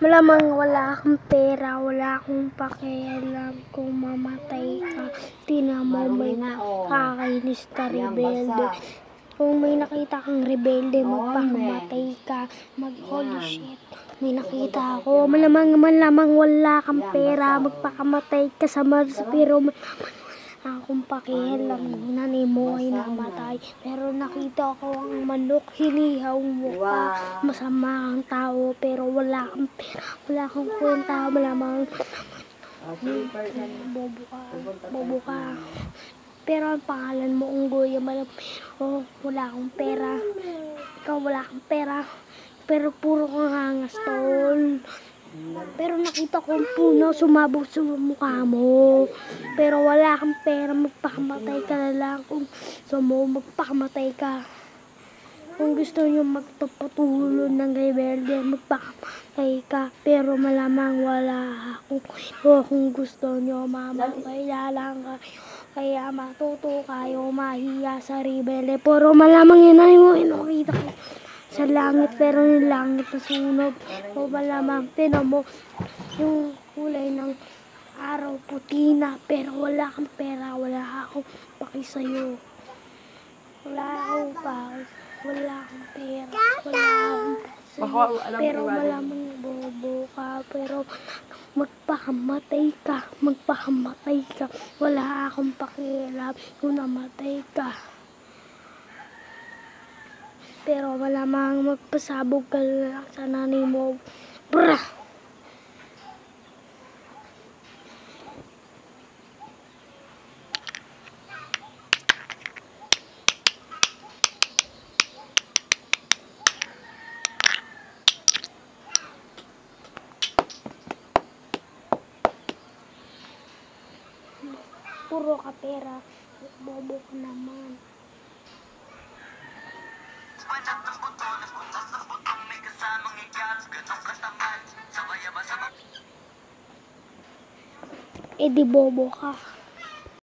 Malamang wala kang pera, wala akong pakialam kung mamatay ka. Tingnan mo, may kakainis ka, rebelde. Kung may nakita kang rebelde, magpakamatay ka. Holy shit, may nakita ako. Malamang wala kang pera, magpakamatay ka sa Mars. Pero akong pakialam, nanay mo ay namatay. Pero nakita ko ang manok, hinihaw mo ka. Masama kang tao, pero wala kang pera, wala kang kwenta. Malamang bobo ka. Pero ang pangalan mo, Unggoy, wala akong pera. Ikaw wala kang pera, pero puro kang hangas, tol. Pero nakita ko ang puno, sumabog sa mukha mo. Pero wala kang pera, magpakamatay ka na lang. Kung gusto mo, magpakamatay ka. Kung gusto nyo magpapatulo ng rebelde, magpakamatay ka. Pero malamang wala ako. Kung gusto nyo, mamatay na lang kayo. Kaya matuto kayo, mahiya sa rebelde. Pero malamang yun ay mo, inukita ko sa langit, pero yung langit na sunog. O malamang, tinan mo, yung kulay ng araw puti na, pero wala kang pera, wala akong paki sa'yo. Wala akong paki, wala akong pera, wala akong sa'yo. Pero malamang bobo ka, pero magpakamatay ka, wala akong pakialam kung namatay ka. Pero malamang magpasabog ka lang sa nanay mo. Brah! Puro ka pera, bobo ka naman. Eh di bobo ka.